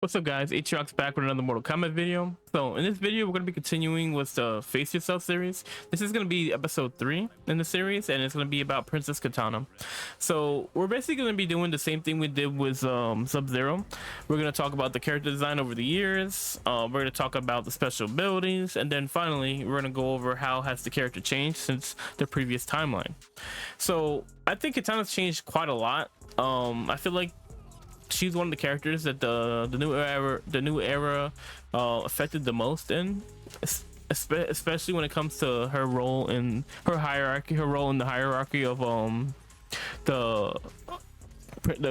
What's up guys, ATRIOX back with another Mortal Kombat video. So in this video we're going to be continuing with the Face Yourself series. This is going to be episode 3 in the series, and it's going to be about Princess Kitana. So we're basically going to be doing the same thing we did with Sub-Zero. We're going to talk about the character design over the years, we're going to talk about the special abilities, and then finally we're going to go over how has the character changed since the previous timeline. So I think Kitana's changed quite a lot. I feel like she's one of the characters that the new era affected the most in, especially when it comes to her role in the hierarchy of the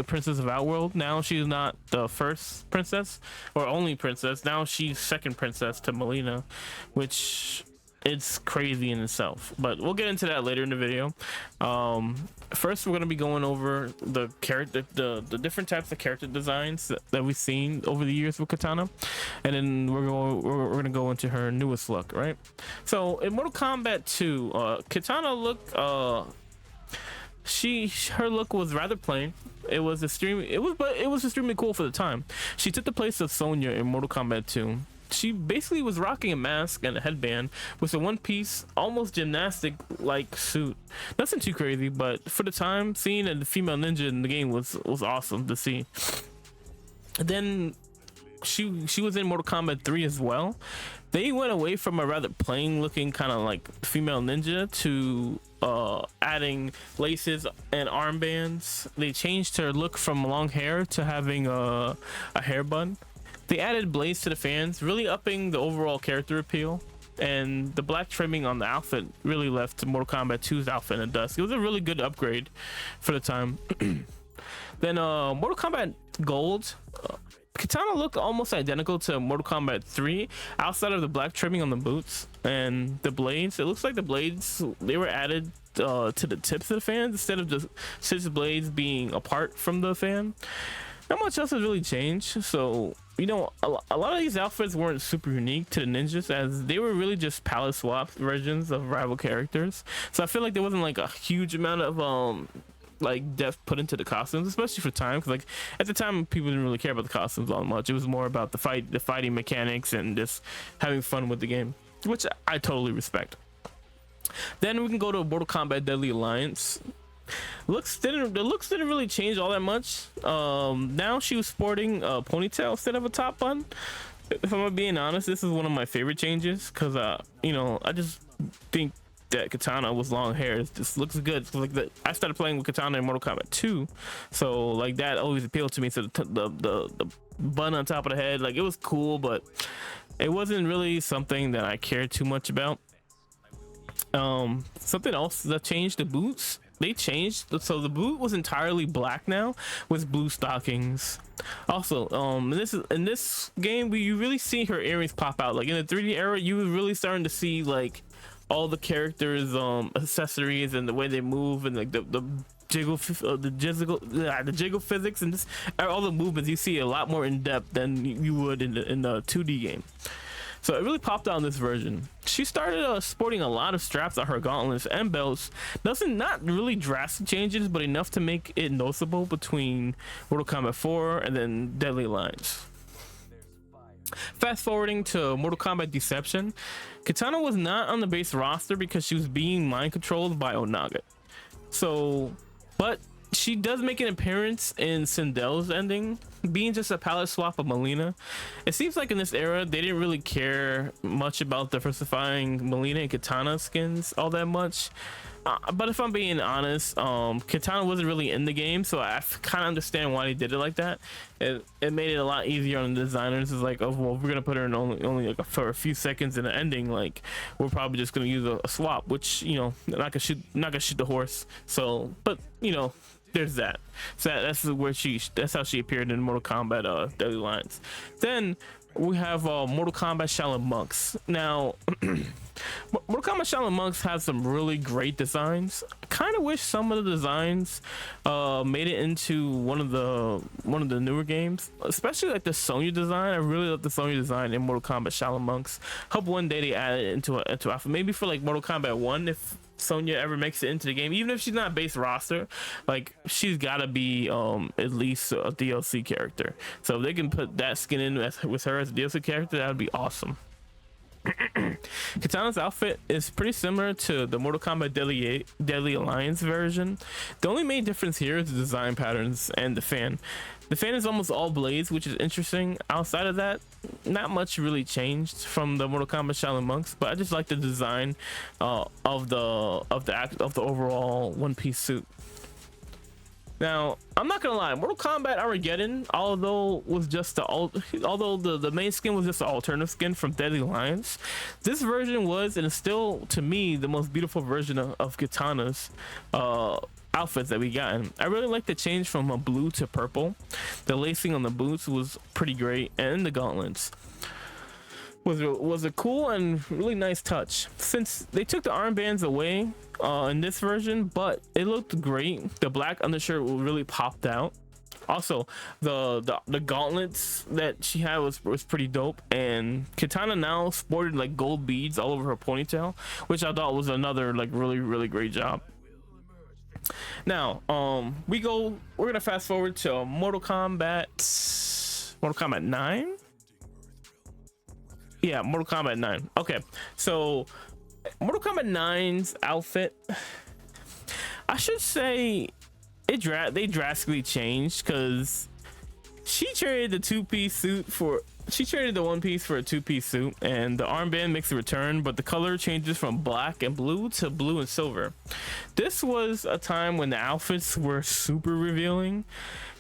princess of Outworld. Now she's not the first princess or only princess. Now she's second princess to Melina, which it's crazy in itself, but we'll get into that later in the video. First we're going to be going over the different types of character designs that we've seen over the years with Kitana, and then we're going to go into her newest look, right? So in Mortal Kombat 2, Kitana look, her look was rather plain. It was extremely cool for the time. She took the place of Sonya in Mortal Kombat 2. She basically was rocking a mask and a headband with a one-piece, almost gymnastic-like suit. Nothing too crazy, but for the time, seeing a female ninja in the game was awesome to see. Then she was in Mortal Kombat 3 as well. They went away from a rather plain-looking kind of like female ninja to adding laces and armbands. They changed her look from long hair to having a hair bun. They added blades to the fans, really upping the overall character appeal, and the black trimming on the outfit really left Mortal Kombat 2's outfit in the dust. It was a really good upgrade for the time. Then Mortal Kombat Gold, Kitana looked almost identical to Mortal Kombat 3 outside of the black trimming on the boots and the blades. It looks like the blades, they were added to the tips of the fans instead of just 6 blades being apart from the fan. Not much else has really changed. So, you know, a lot of these outfits weren't super unique to the ninjas, as they were really just palette swap versions of rival characters. So I feel like there wasn't like a huge amount of like depth put into the costumes, especially for time, because like at the time people didn't really care about the costumes all much. It was more about the fighting mechanics and just having fun with the game, which I totally respect. Then we can go to Mortal Kombat Deadly Alliance. The looks didn't really change all that much. Now she was sporting a ponytail instead of a top bun. If I'm being honest, this is one of my favorite changes, because you know, I just think that Kitana with long hair just looks good. Like I started playing with Kitana in Mortal Kombat 2, so like that always appealed to me. So the bun on top of the head, like, it was cool, but it wasn't really something that I cared too much about. Something else that changed, the boots. They changed, so the boot was entirely black now with blue stockings. Also, in this game, you really see her earrings pop out. Like in the 3D era, you were really starting to see like all the characters' accessories and the way they move, and like the jiggle physics, and just all the movements. You see a lot more in depth than you would in the 2D game. So it really popped out in this version. She started sporting a lot of straps on her gauntlets and belts. Not really drastic changes, but enough to make it noticeable between Mortal Kombat 4 and then Deadly Alliance. Fast forwarding to Mortal Kombat Deception, Kitana was not on the base roster because she was being mind controlled by Onaga. So, but she does make an appearance in Sindel's ending, being just a palette swap of Melina. It seems like in this era they didn't really care much about diversifying Melina and Kitana skins all that much. But if I'm being honest, Kitana wasn't really in the game, so I kind of understand why they did it like that. It made it a lot easier on the designers. It's like, oh well, we're gonna put her in only like for a few seconds in the ending, like we're probably just gonna use a swap, which, you know, not gonna shoot the horse. So, but you know, there's that. So that's how she appeared in Mortal Kombat Deadly Alliance. Then we have Mortal Kombat Shaolin Monks. Now Mortal Kombat Shaolin Monks has some really great designs. I kind of wish some of the designs made it into one of the newer games, especially like the Sonya design. I really love the Sonya design in Mortal Kombat Shaolin Monks. Hope one day they add it into alpha, maybe for like Mortal Kombat 1 if Sonya ever makes it into the game. Even if she's not base roster, like she's gotta be at least a DLC character. So if they can put that skin in with her as a DLC character, that would be awesome. Kitana's outfit is pretty similar to the Mortal Kombat Deadly Alliance version. The only main difference here is the design patterns and the fan. The fan is almost all blades, which is interesting. Outside of that, not much really changed from the Mortal Kombat Shaolin Monks, but I just like the design of the overall one-piece suit. Now, I'm not gonna lie, Mortal Kombat Armageddon, although the main skin was just an alternative skin from Deadly Alliance, this version was and is still to me the most beautiful version of Kitana's outfits that we gotten. I really like the change from a blue to purple. The lacing on the boots was pretty great, and the gauntlets was a cool and really nice touch. Since they took the armbands away in this version, but it looked great. The black undershirt really popped out. Also, the gauntlets that she had was pretty dope, and Kitana now sported like gold beads all over her ponytail, which I thought was another like really great job. Now we're gonna fast forward to Mortal Kombat 9. Yeah, Mortal Kombat 9. Okay, so Mortal Kombat 9's outfit, I should say they drastically changed, because she traded the one piece for a two-piece suit, and the armband makes a return, but the color changes from black and blue to blue and silver. This was a time when the outfits were super revealing,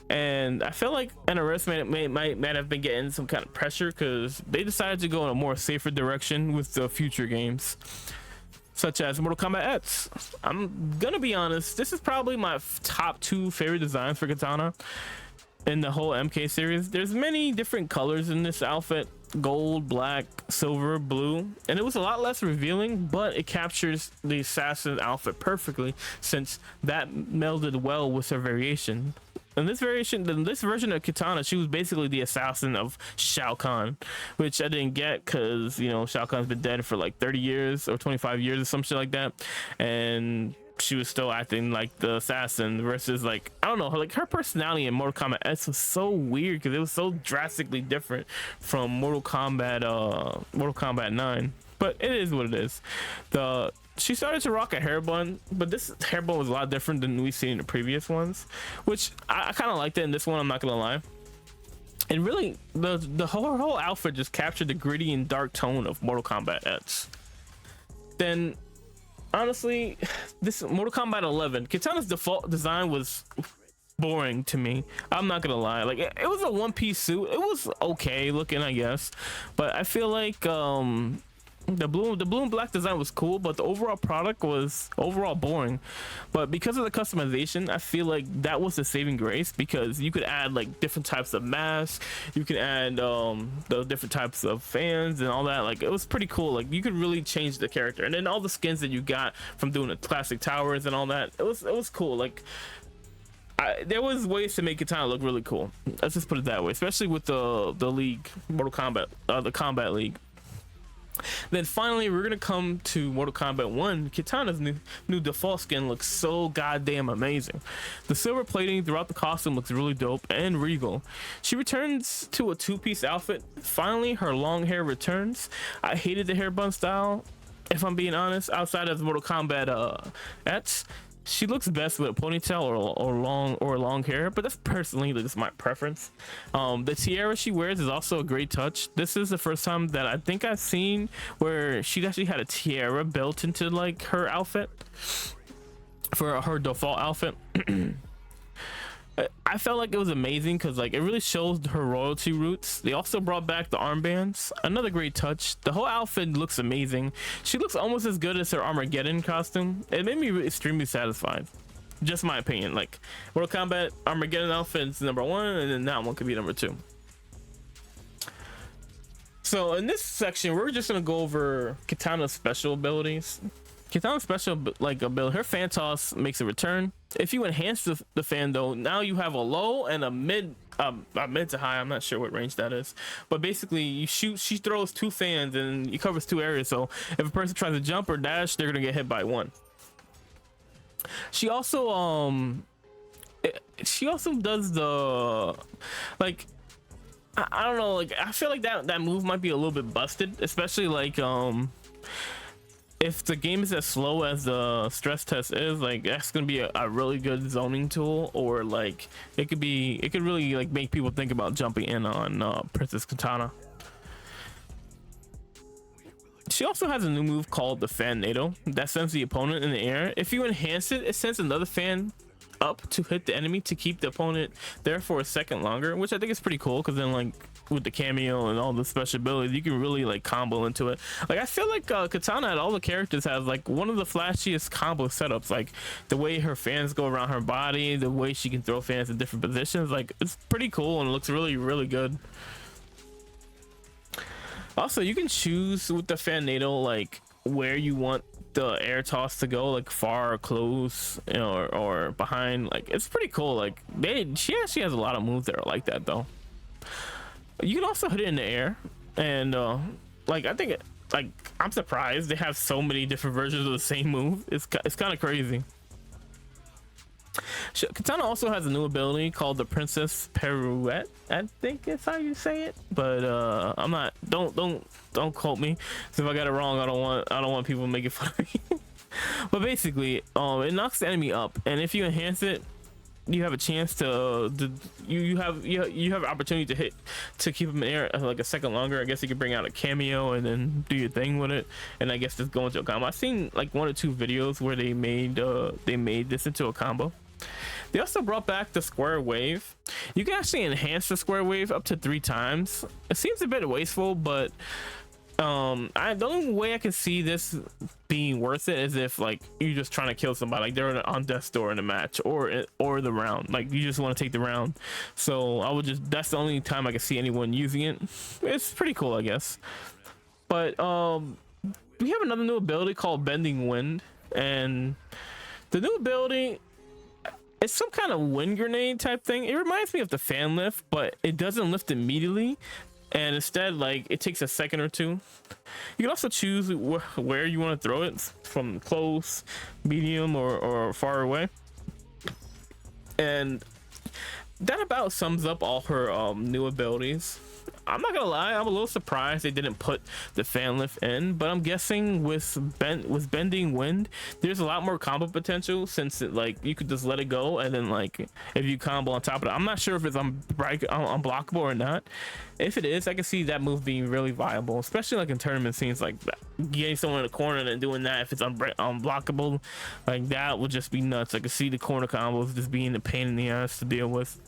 and I feel like NRS might have been getting some kind of pressure, because they decided to go in a more safer direction with the future games, such as Mortal Kombat X. I'm gonna be honest, this is probably my top 2 favorite designs for Kitana in the whole MK series. There's many different colors in this outfit: gold, black, silver, blue, and it was a lot less revealing, but it captures the assassin outfit perfectly, since that melded well with her variation. In this version of Kitana, she was basically the assassin of Shao Kahn, which I didn't get, because Shao Kahn's been dead for like 30 years or 25 years or some shit like that, and she was still acting like the assassin, versus like, I don't know, like her personality in Mortal Kombat X was so weird, because it was so drastically different from Mortal Kombat 9. But it is what it is. She started to rock a hair bun, but this hair bun was a lot different than we've seen in the previous ones, which I kind of liked it in this one, I'm not gonna lie. And really, the whole outfit just captured the gritty and dark tone of Mortal Kombat X. Then, honestly, this Mortal Kombat 11, Kitana's default design was boring to me. I'm not gonna lie. Like, it was a one-piece suit. It was okay looking, I guess, but I feel like the blue and black design was cool, but the overall product was overall boring. But because of the customization, I feel like that was the saving grace, because you could add like different types of masks, you could add the different types of fans and all that. Like, it was pretty cool. Like, you could really change the character, and then all the skins that you got from doing the classic towers and all that, it was cool. Like, there was ways to make Kitana look really cool, let's just put it that way, especially with the league, Mortal Kombat, the Combat League. Then finally, we're gonna come to Mortal Kombat 1. Kitana's new default skin looks so goddamn amazing. The silver plating throughout the costume looks really dope and regal. She returns to a two-piece outfit. Finally, her long hair returns. I hated the hair bun style, if I'm being honest. Outside of Mortal Kombat X, she looks best with a ponytail or long hair, but that's personally just my preference. The tiara she wears is also a great touch. This is the first time that I think I've seen where she actually had a tiara built into like her outfit, for her default outfit. I felt like it was amazing, because like it really shows her royalty roots. They also brought back the armbands, another great touch. The whole outfit looks amazing. She looks almost as good as her Armageddon costume. It made me extremely satisfied, just my opinion. Like, Mortal Kombat Armageddon outfit is number 1, and then that one could be number 2. So in this section, we're just gonna go over Kitana's special abilities. Kitana's special ability, her fan toss makes a return. If you enhance the fan though, now you have a low and a mid to high. I'm not sure what range that is, but basically you shoot. She throws 2 fans and it covers 2 areas. So if a person tries to jump or dash, they're gonna get hit by 1. She also does the like. I don't know, like I feel like that move might be a little bit busted, especially like if the game is as slow as the stress test is. Like that's gonna be a really good zoning tool, or like it could really like make people think about jumping in on Princess Kitana. She also has a new move called the Fan NATO that sends the opponent in the air. If you enhance it, it sends another fan up to hit the enemy to keep the opponent there for a second longer, which I think is pretty cool, because then like with the cameo and all the special abilities, you can really like combo into it. Like I feel like Kitana and all the characters has like one of the flashiest combo setups, like the way her fans go around her body, the way she can throw fans in different positions. Like it's pretty cool and it looks really good. Also, you can choose with the Fan NATO like where you want the air toss to go, like far or close, you know, or behind. Like it's pretty cool. Like she actually has a lot of moves that are like that though. You can also hit it in the air, and like I think like I'm surprised they have so many different versions of the same move. It's kind of crazy. Kitana also has a new ability called the Princess Pirouette. I think it's how you say it, but I'm not. Don't quote me. So if I got it wrong, I don't want people making fun of me. But basically, it knocks the enemy up, and if you enhance it, you have a chance to you have an opportunity to keep them in air like a second longer. I guess you could bring out a cameo and then do your thing with it, and I guess just go into a combo. I've seen like 1 or 2 videos where they made this into a combo. They also brought back the square wave. You can actually enhance the square wave up to 3 times. It seems a bit wasteful, but the only way I can see this being worth it is if like you're just trying to kill somebody, like they're on death's door in a match or the round, like you just want to take the round. So I would just, that's the only time I can see anyone using it. It's pretty cool, I guess. But we have another new ability called Bending Wind, and the new ability, it's some kind of wind grenade type thing. It reminds me of the fan lift, but it doesn't lift immediately, and instead like it takes a second or 2. You can also choose where you want to throw it, from close, medium, or far away. And that about sums up all her new abilities. I'm not gonna lie, I'm a little surprised they didn't put the fan lift in, but I'm guessing with Bending Wind, there's a lot more combo potential, since it, like you could just let it go, and then like if you combo on top of it, I'm not sure if it's unblockable or not. If it is, I can see that move being really viable, especially like in tournament scenes, like getting someone in the corner and doing that. If it's unblockable, like that would just be nuts. I can see the corner combos just being a pain in the ass to deal with.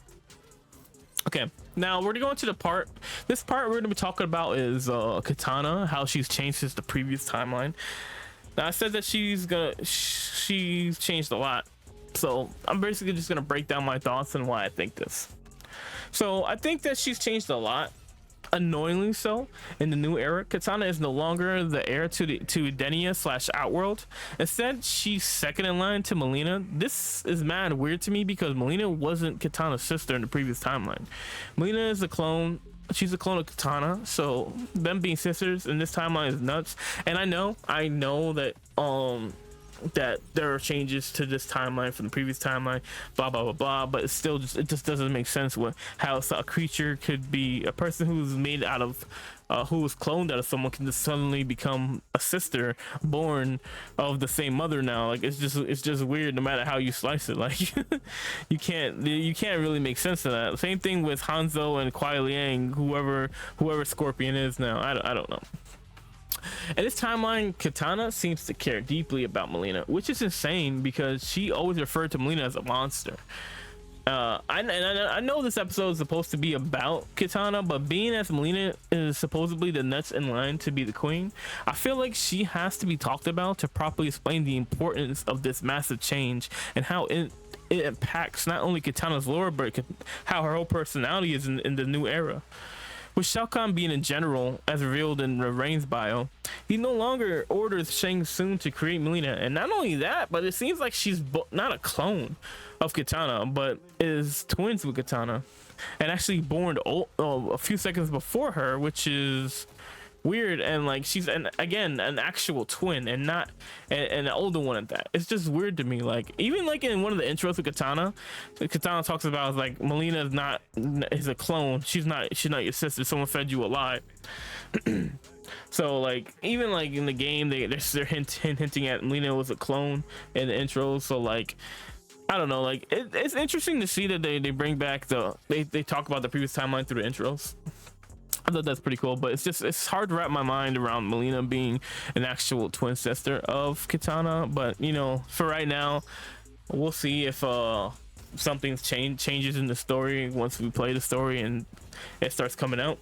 Okay, now we're gonna go into this part we're gonna be talking about is Kitana, how she's changed since the previous timeline. Now I said that she's changed a lot, so I'm basically just gonna break down my thoughts and why I think this. So I think that she's changed a lot, annoyingly so. In the new era, Kitana is no longer the heir to Denia / Outworld. Instead, she's second in line to Melina. This is mad weird to me because Melina wasn't Kitana's sister in the previous timeline. Melina is a clone. She's a clone of Kitana, so them being sisters in this timeline is nuts. And I know that that there are changes to this timeline from the previous timeline, blah blah blah blah, but it's still it just doesn't make sense with how a creature could be a person who's made out of who was cloned out of someone can just suddenly become a sister born of the same mother now. Like it's just weird no matter how you slice it. Like you can't really make sense of that. Same thing with Hanzo and Kuai Liang, whoever Scorpion is now. I don't know. In this timeline, Kitana seems to care deeply about Melina, which is insane because she always referred to Melina as a monster. I know this episode is supposed to be about Kitana, but being as Melina is supposedly the next in line to be the queen, I feel like she has to be talked about to properly explain the importance of this massive change and how it impacts not only Kitana's lore, but how her whole personality is in the new era. With Shao Kahn being a general, as revealed in Rain's bio, he no longer orders Shang Tsung to create Mileena. And not only that, but it seems like she's not a clone of Kitana, but is twins with Kitana, and actually born a few seconds before her, which is weird. And like, she's again an actual twin and not an older one at that. It's just weird to me. Like, even like in one of the intros with Kitana talks about like Mileena is a clone. She's not your sister. Someone fed you a lie. So like, even like in the game, they're hinting at Mileena was a clone in the intro. So like, I don't know, like it's interesting to see that they bring back they talk about the previous timeline through the intros. I thought that's pretty cool, but it's hard to wrap my mind around Mileena being an actual twin sister of Kitana. But you know, for right now, we'll see if something's changes in the story once we play the story and it starts coming out.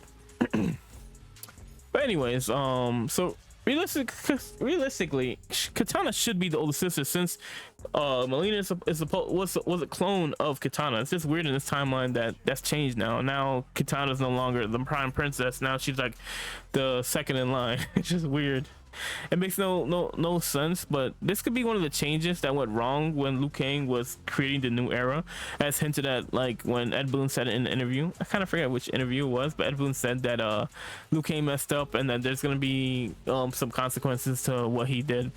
But anyways, so realistically, Kitana should be the older sister, since Mileena was a clone of Kitana. It's just weird in this timeline that that's changed now. Now Kitana's no longer the prime princess. Now she's like the second in line. It's just weird. It makes no sense, but this could be one of the changes that went wrong when Liu Kang was creating the new era, as hinted at like when Ed Boon said it in the interview. I kind of forget which interview it was, but Ed Boon said that Liu Kang messed up and that there's gonna be some consequences to what he did.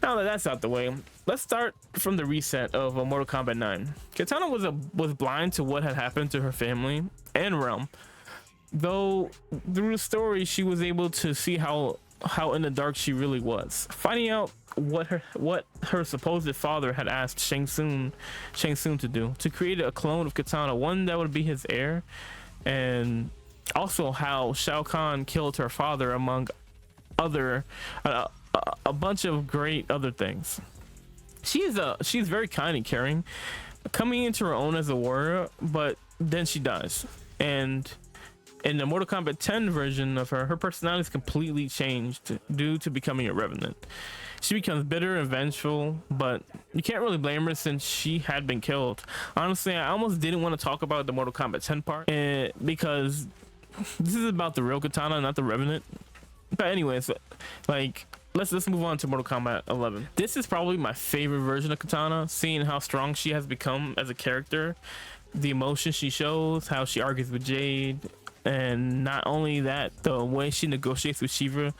Now that that's out the way, let's start from the reset of Mortal Kombat 9. Kitana was blind to what had happened to her family and realm, though through the story she was able to see how in the dark she really was. Finding out what her supposed father had asked Shang Tsung to do, to create a clone of Kitana, one that would be his heir, and also how Shao Kahn killed her father, among other a bunch of great other things. She's very kind and caring, coming into her own as a warrior, but then she dies. And in the Mortal Kombat 10 version of her personality is completely changed due to becoming a revenant. She becomes bitter and vengeful, but you can't really blame her since she had been killed. Honestly, I almost didn't want to talk about the Mortal Kombat 10 part, because this is about the real Kitana, not the revenant. But anyways, like, let's move on to Mortal Kombat 11. This is probably my favorite version of Kitana, seeing how strong she has become as a character, the emotion she shows, how she argues with Jade, and not only that, the way she negotiates with Shiva.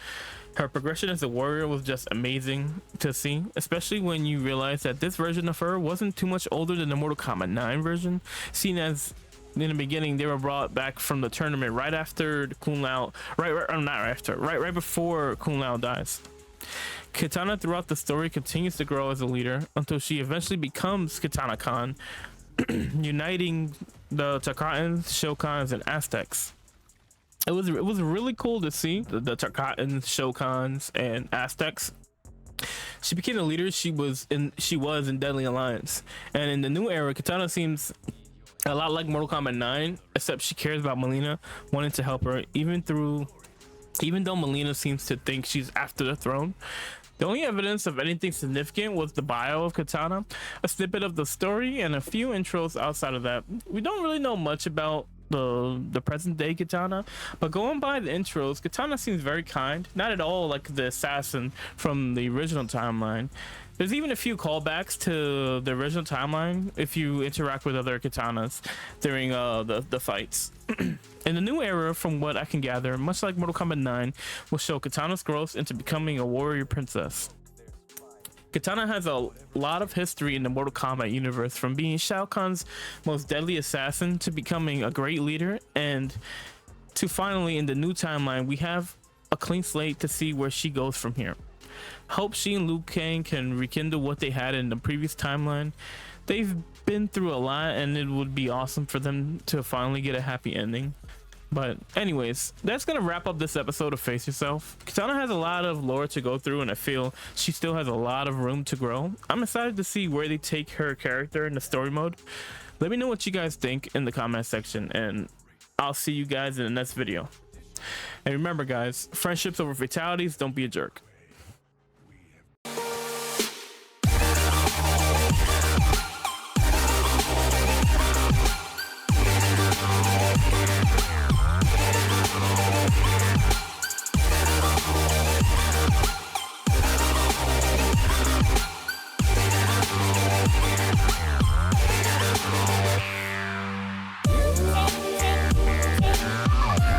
Her progression as a warrior was just amazing to see, especially when you realize that this version of her wasn't too much older than the Mortal Kombat 9 version, seen as in the beginning they were brought back from the tournament right after Kung Lao, right before Kung Lao dies. Kitana throughout the story continues to grow as a leader until she eventually becomes Kitana Khan, uniting the Tarkatans, Shokans, and Aztecs. It was really cool to see the Tarkatans, Shokans, and Aztecs. She became the leader she was in Deadly Alliance, and in the new era, Kitana seems a lot like Mortal Kombat 9, except she cares about Mileena, wanting to help her, even though Mileena seems to think she's after the throne. The only evidence of anything significant was the bio of Kitana, a snippet of the story, and a few intros. Outside of that, we don't really know much about the present day Kitana, but going by the intros, Kitana seems very kind, not at all like the assassin from the original timeline. There's even a few callbacks to the original timeline if you interact with other Kitanas during the fights. In the new era, from what I can gather, much like Mortal Kombat 9, will show Kitana's growth into becoming a warrior princess. Kitana has a lot of history in the Mortal Kombat universe, from being Shao Kahn's most deadly assassin to becoming a great leader, and to finally in the new timeline we have a clean slate to see where she goes from here. Hope she and Liu Kang can rekindle what they had in the previous timeline. They've been through a lot, and it would be awesome for them to finally get a happy ending. But anyways, that's gonna wrap up this episode of Face Yourself. Kitana has a lot of lore to go through, and I feel she still has a lot of room to grow. I'm excited to see where they take her character in the story mode. Let me know what you guys think in the comment section, and I'll see you guys in the next video. And remember guys, friendships over fatalities, don't be a jerk.